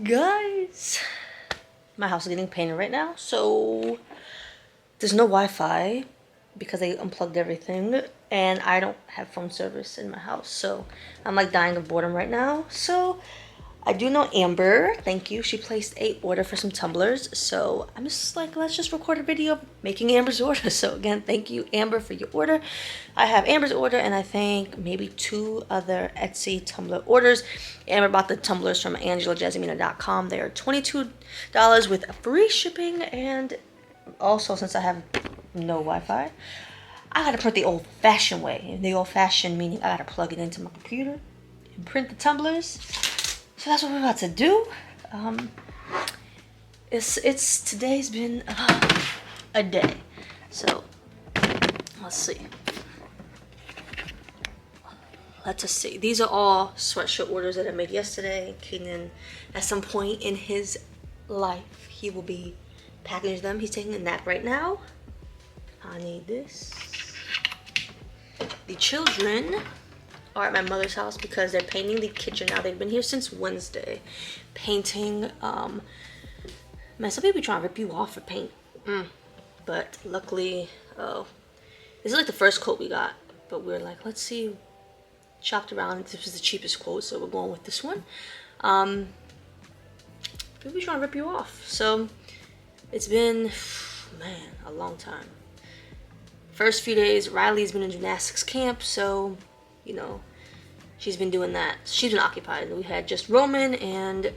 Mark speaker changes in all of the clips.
Speaker 1: Guys, my house is getting painted right now, so there's no Wi-Fi because they unplugged everything, and I don't have phone service in my house, so I'm like dying of boredom right now. So I do know Amber, thank you. She placed an order for some tumblers, so I'm just like, let's just record a video of making Amber's order. So again, thank you, Amber, for your order. I have Amber's order, and I think maybe 2 other Etsy tumbler orders. Amber bought the tumblers from AngelaJasmina.com. They are $22 with free shipping, and also since I have no Wi-Fi, I gotta print the old-fashioned way. The old-fashioned meaning I gotta plug it into my computer and print the tumblers. So that's what we're about to do. Today's been a day. So let's see. Let's just see. These are all sweatshirt orders that I made yesterday. Kaden, at some point in his life, he will be packaging them. He's taking a nap right now. I need this. The children are at my mother's house because they're painting the kitchen now. They've been here since Wednesday painting. Man, some people trying to rip you off for paint, but luckily, this is like the first quote we got, but we're like, let's see. Shopped around, this was the cheapest quote, so we're going with this one. People trying to rip you off. So it's been, man, a long time. First few days, Riley's been in gymnastics camp, so you know, she's been doing that. She's been occupied. We had just Roman, and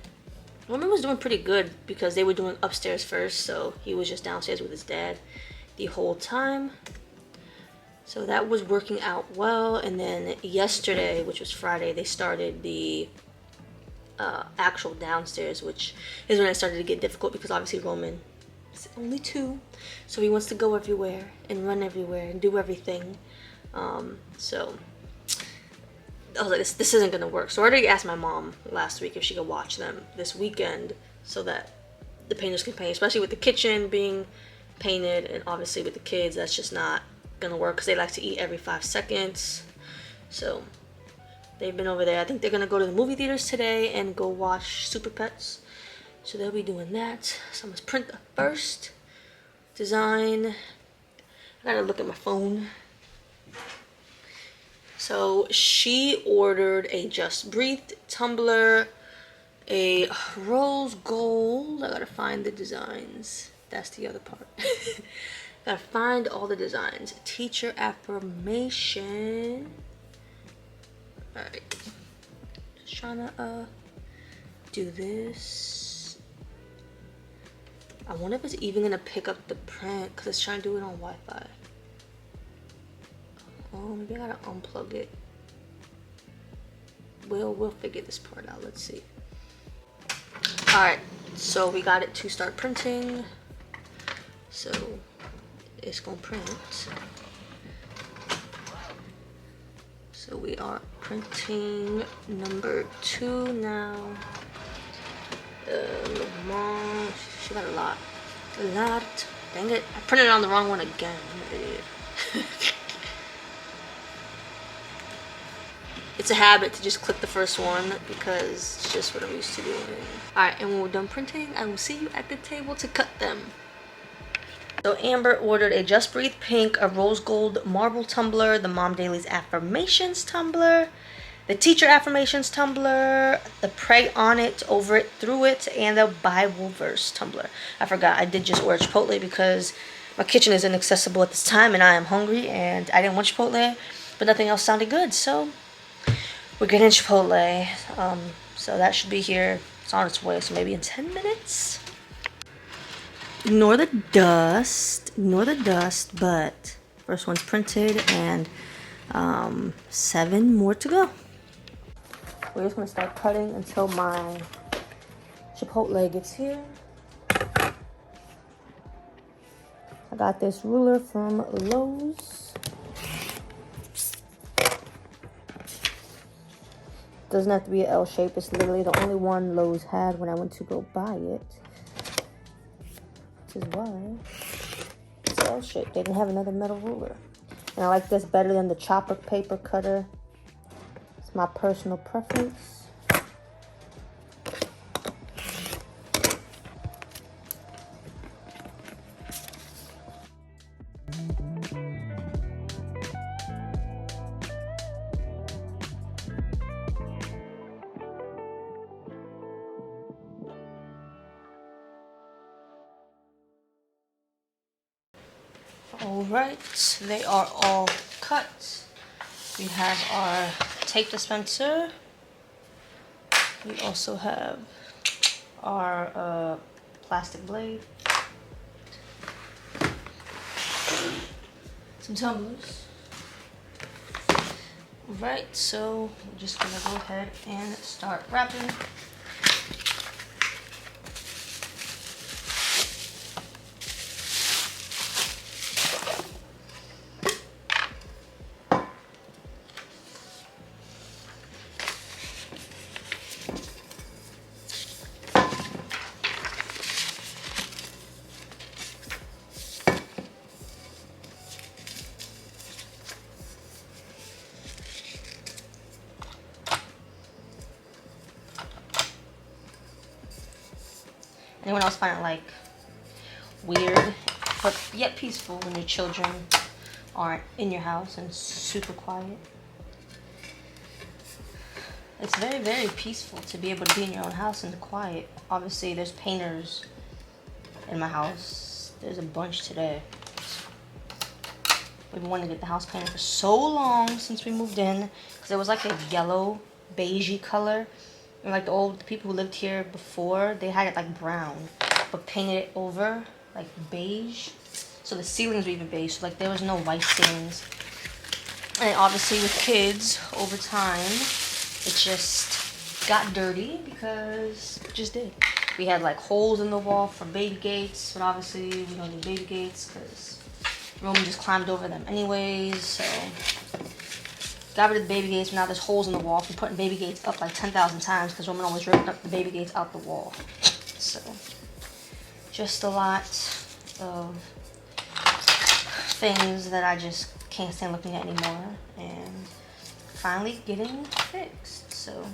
Speaker 1: Roman was doing pretty good because they were doing upstairs first, so he was just downstairs with his dad the whole time. So that was working out well. And then yesterday, which was Friday, they started the actual downstairs, which is when it started to get difficult because obviously Roman is only 2, so he wants to go everywhere and run everywhere and do everything. So I was like, this isn't gonna work. So I already asked my mom last week if she could watch them this weekend so that the painters can paint, especially with the kitchen being painted, and obviously with the kids, that's just not gonna work because they like to eat every 5 seconds. So they've been over there. I think they're gonna go to the movie theaters today and go watch Super Pets. So they'll be doing that. So I'm gonna print the first design. I gotta look at my phone. So she ordered a Just Breathe tumbler, a rose gold. I gotta find the designs. That's the other part. Gotta find all the designs. Teacher affirmation. Alright. Just trying to do this. I wonder if it's even gonna pick up the print because it's trying to do it on Wi-Fi. Oh, maybe I gotta unplug it. We'll figure this part out. Let's see. Alright, so we got it to start printing. So it's gonna print. So we are printing number 2 now. Mom, she got a lot. Dang it, I printed it on the wrong one again. I'm an idiot. It's a habit to just click the first one because it's just what I'm used to doing. Alright, and when we're done printing, I will see you at the table to cut them. So Amber ordered a Just Breathe pink, a rose gold marble tumbler, the Mom Dailies affirmations tumbler, the teacher affirmations tumbler, the pray on it, over it, through it, and the Bible verse tumbler. I forgot, I did just order Chipotle because my kitchen is inaccessible at this time and I am hungry and I didn't want Chipotle, but nothing else sounded good, so we're getting Chipotle. So that should be here. It's on its way, so maybe in 10 minutes. Ignore the dust, but first one's printed and 7 more to go. We're just gonna start cutting until my Chipotle gets here. I got this ruler from Lowe's. Doesn't have to be an L shape. It's literally the only one Lowe's had when I went to go buy it. Which is why it's L shape. They didn't have another metal ruler. And I like this better than the chopper paper cutter. It's my personal preference. Alright, they are all cut. We have our tape dispenser. We also have our plastic blade. Some tumblers. Right, so we're just gonna go ahead and start wrapping. Anyone else find it like weird but yet peaceful when your children aren't in your house and super quiet? It's very, very peaceful to be able to be in your own house and quiet. Obviously, there's painters in my house. There's a bunch today. We've been wanting to get the house painted for so long since we moved in, because it was like a yellow, beigey color. And like the people who lived here before, they had it like brown, but painted it over like beige. So the ceilings were even beige, so like there was no white ceilings. And obviously with kids, over time, it just got dirty because it just did. We had like holes in the wall for baby gates, but obviously we don't need baby gates because Roman just climbed over them anyways, so got rid of the baby gates, but now there's holes in the wall from putting baby gates up like 10,000 times because Roman always ripped up the baby gates out the wall. So, just a lot of things that I just can't stand looking at anymore, and finally getting fixed. So,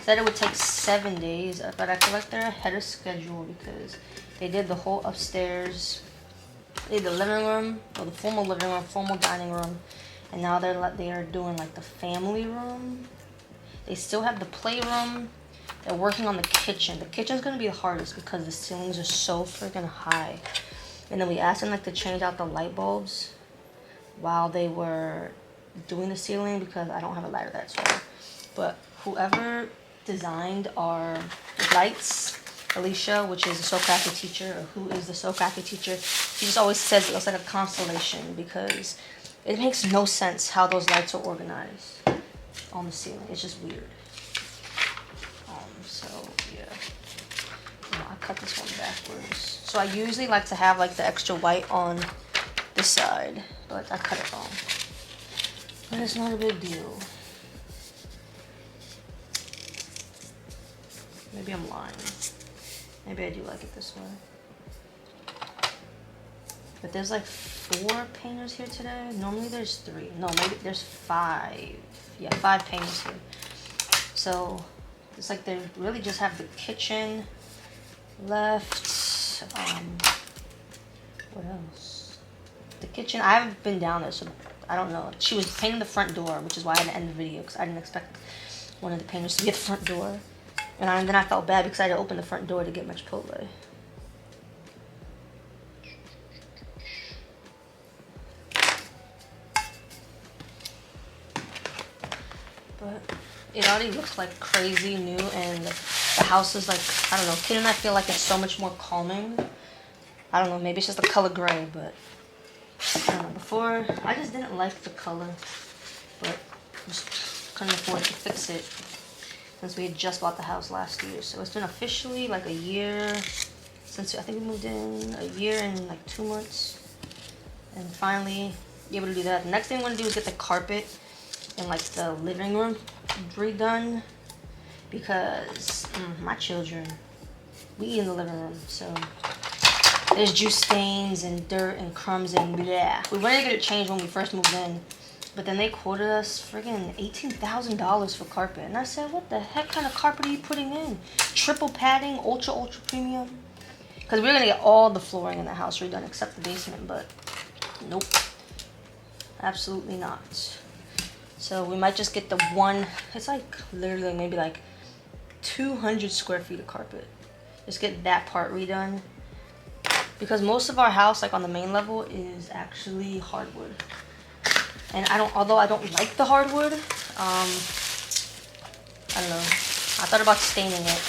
Speaker 1: said it would take 7 days, but I feel like they're ahead of schedule because they did the whole upstairs, they did the living room, or the formal living room, formal dining room. And now they are doing like the family room. They still have the playroom. They're working on the kitchen. The kitchen's gonna be the hardest because the ceilings are so freaking high. And then we asked them like to change out the light bulbs while they were doing the ceiling because I don't have a ladder that's tall. But whoever designed our lights, Alicia, which is the Sokaki teacher, or who is the Sokaki teacher, she just always says it looks like a constellation because it makes no sense how those lights are organized on the ceiling. It's just weird. So yeah. I cut this one backwards. So I usually like to have like the extra white on this side, but I cut it wrong. But it's not a big deal. Maybe I'm lying. Maybe I do like it this way. But there's like 4 painters here today. Normally there's 3. No, maybe there's 5. Yeah, 5 painters here. So it's like they really just have the kitchen left. What else? The kitchen, I haven't been down there, so I don't know. She was painting the front door, which is why I had to end the video, because I didn't expect one of the painters to be at the front door. And then I felt bad because I had to open the front door to get my Chipotle. But it already looks like crazy new, and the house is like, I don't know, Kid and I feel like it's so much more calming. I don't know, maybe it's just the color gray, but I don't know. Before, I just didn't like the color, but just couldn't afford to fix it since we had just bought the house last year. So it's been officially like a year since I think we moved in, a year and like 2 months, and finally be able to do that. The next thing I'm gonna do is get the carpet in like the living room redone because my children, we eat in the living room, so there's juice stains and dirt and crumbs and blah. We wanted to get it changed when we first moved in, but then they quoted us friggin' $18,000 for carpet, and I said, what the heck kind of carpet are you putting in? Triple padding, ultra premium? Because we were gonna get all the flooring in the house redone except the basement, but nope, absolutely not. So we might just get the one, it's like literally maybe like 200 square feet of carpet. Just get that part redone. because most of our house, like on the main level, is actually hardwood. And although I don't like the hardwood, I don't know. I thought about staining it.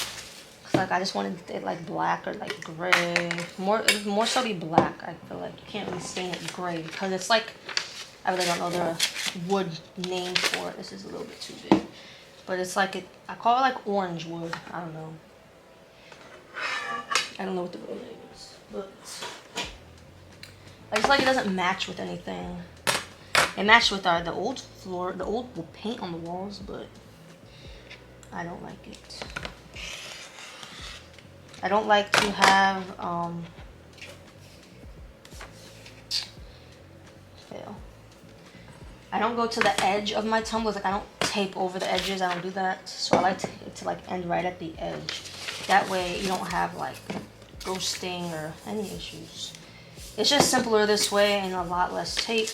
Speaker 1: Like I just wanted it like black or like gray. More so be black. I feel like you can't really stain it gray because it's like, I really don't know the wood name for it. This is a little bit too big, but it's like I call it like orange wood. I don't know. I don't know what the real name is, but I just like it doesn't match with anything. It matched with the old floor, the old paint on the walls, but I don't like it. I don't like to have, I don't go to the edge of my tumblers. Like I don't tape over the edges. I don't do that. So I like it to like end right at the edge. That way you don't have like ghosting or any issues. It's just simpler this way and a lot less tape.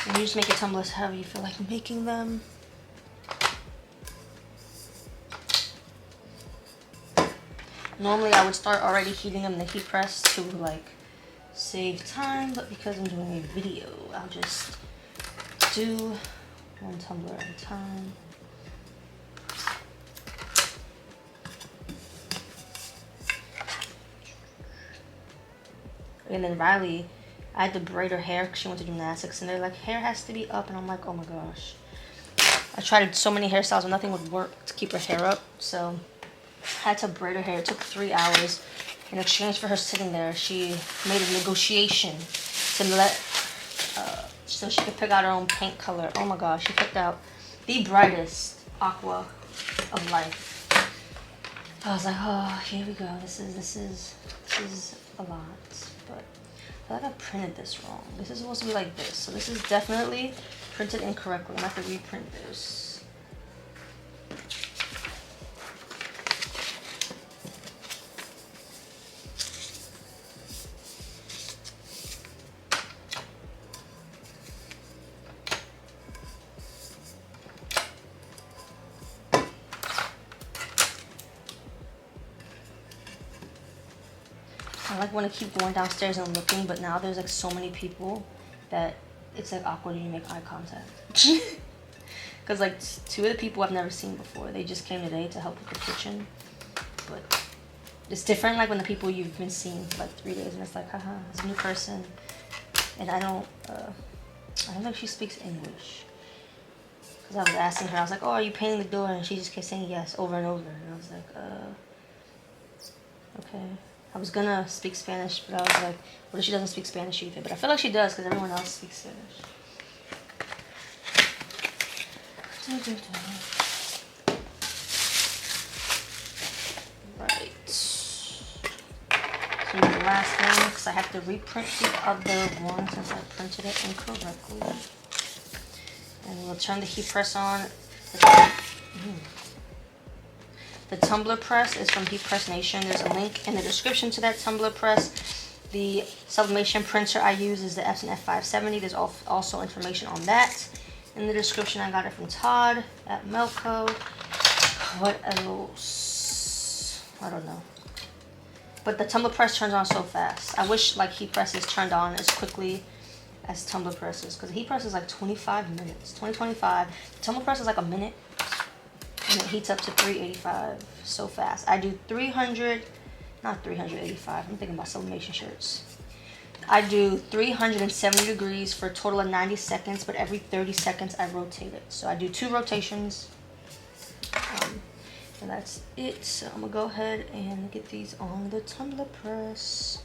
Speaker 1: And you just make your tumblers however you feel like making them. Normally I would start already heating them in the heat press to like save time, but because I'm doing a video, I'll just do one tumbler at a time. And then Riley, I had to braid her hair because she went to gymnastics, and they're like, hair has to be up, and I'm like, oh my gosh. I tried so many hairstyles, but nothing would work to keep her hair up, so I had to braid her hair. It took 3 hours. In exchange for her sitting there, she made a negotiation to so she could pick out her own paint color. Oh my gosh, she picked out the brightest aqua of life. I was like, oh, here we go. This is a lot, but I feel like I printed this wrong. This is supposed to be like this, so this is definitely printed incorrectly. I'm gonna have to reprint this. I like want to keep going downstairs and looking, but now there's like so many people that it's like awkward when you make eye contact. Because like 2 of the people I've never seen before, they just came today to help with the kitchen. But it's different like when the people you've been seeing for like 3 days and it's like, haha, it's a new person. And I don't know if she speaks English. Because I was asking her, I was like, oh, are you painting the door? And she just kept saying yes over and over. And I was like, okay. I was gonna speak Spanish, but I was like, what if she doesn't speak Spanish either? But I feel like she does because everyone else speaks Spanish. Right. So the last one, because I have to reprint the other one since I printed it incorrectly. And we'll turn the heat press on. The tumbler press is from Heat Press Nation. There's a link in the description to that tumbler press. The sublimation printer I use is the Epson F570. There's also information on that in the description. I got it from Todd at Melco. What else? I don't know. But the tumbler press turns on so fast. I wish like heat presses turned on as quickly as tumbler presses, because the heat press is like 25 minutes, 25. The tumbler press is like a minute. And it heats up to 385 so fast. I do 300, not 385. I'm thinking about sublimation shirts. I do 370 degrees for a total of 90 seconds, but every 30 seconds I rotate it. So I do 2 rotations, and that's it. So I'm gonna go ahead and get these on the tumbler press.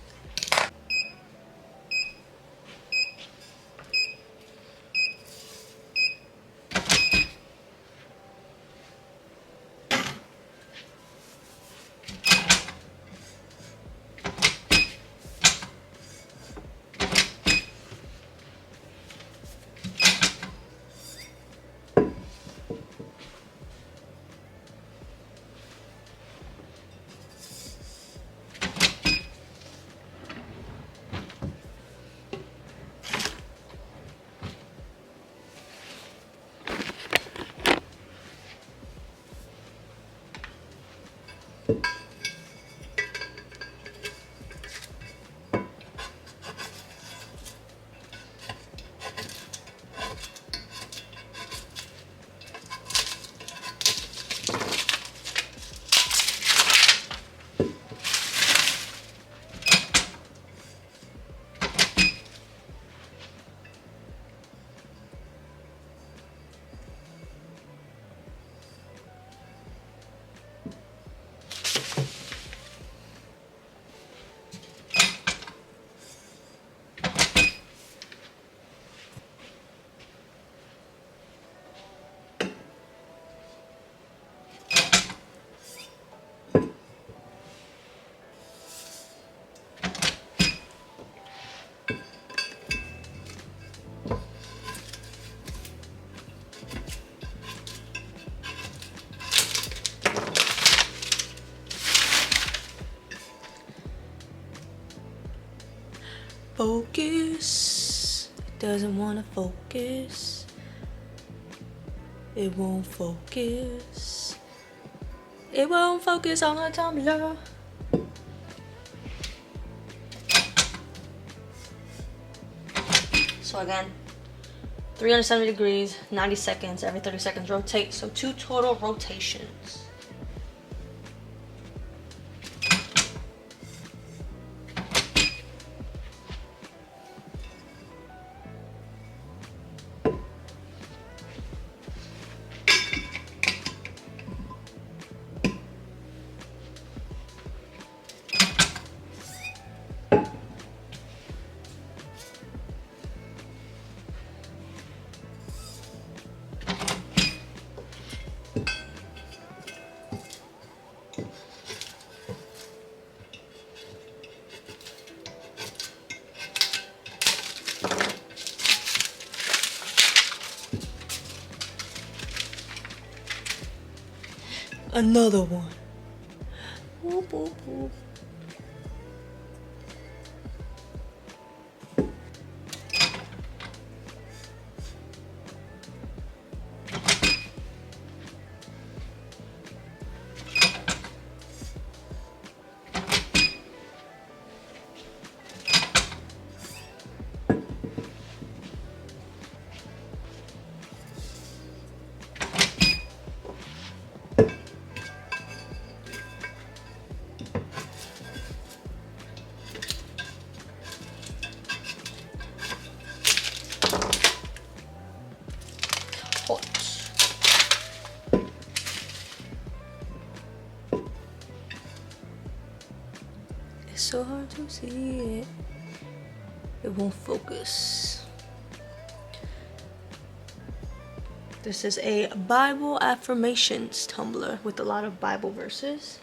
Speaker 1: focus. It doesn't wanna focus. It won't focus. It won't focus on the tumbler. So again, 370 degrees, 90 seconds, every 30 seconds rotate. So 2 total rotations. Another one. Whoop, whoop, whoop. It's so hard to see it. It won't focus. This is a Bible affirmations tumbler with a lot of Bible verses.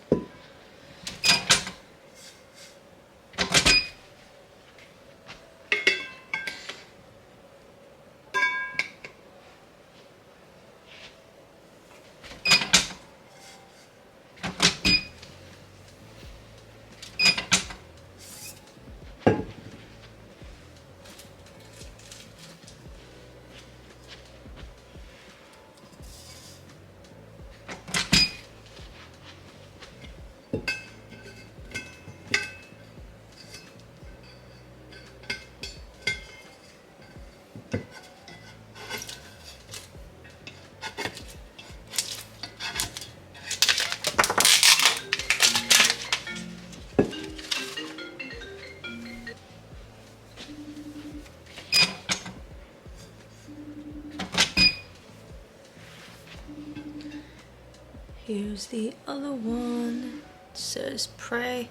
Speaker 1: Here's the other one. It says pray.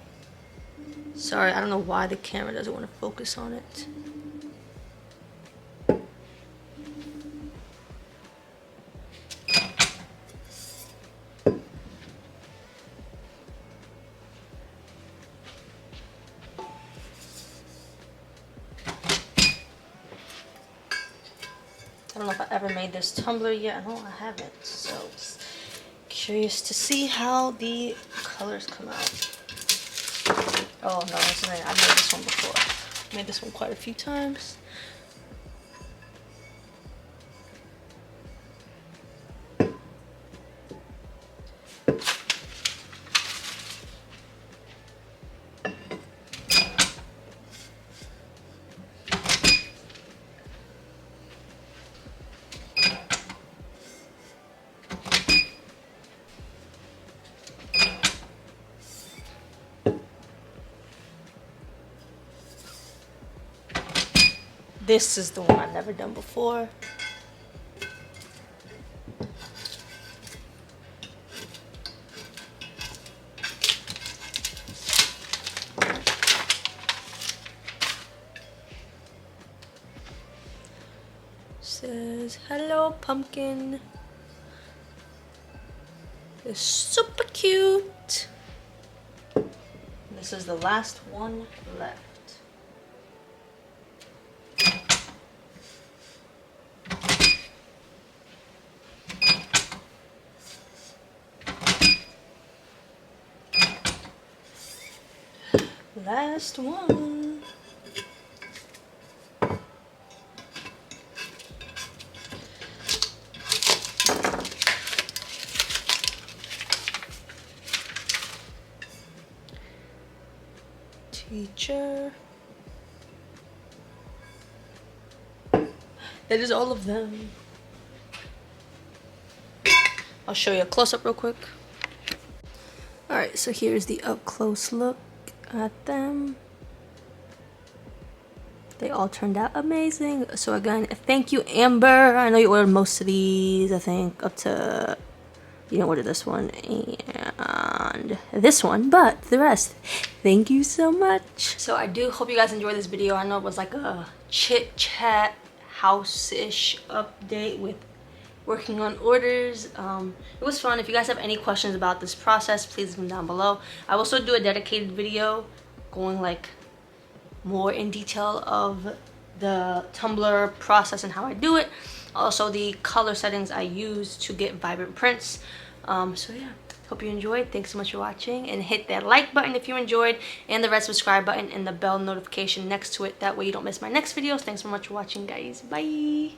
Speaker 1: Sorry, I don't know why the camera doesn't want to focus on it. I don't know if I ever made this tumbler yet. No, I haven't. So curious to see how the colors come out. Oh no, I've made this one before. I made this one quite a few times. This is the one I've never done before. Says, hello pumpkin. It's super cute. This is the last one left. Last one. feature. That is all of them. I'll show you a close-up real quick. Alright, so here's the up-close look at them. They all turned out amazing. So again, thank you, Amber. I know you ordered most of these, I think, up to... You didn't order this one and this one, but the rest, thank you so much. So I do hope you guys enjoyed this video. I know it was like a chit-chat, house-ish update with working on orders. It was fun. If you guys have any questions about this process, please leave them down below. I will also do a dedicated video going like more in detail of the tumbler process and how I do it. Also the color settings I use to get vibrant prints. So yeah, hope you enjoyed. Thanks so much for watching, and hit that like button if you enjoyed, and the red subscribe button and the bell notification next to it. That way you don't miss my next videos. Thanks so much for watching, guys. Bye.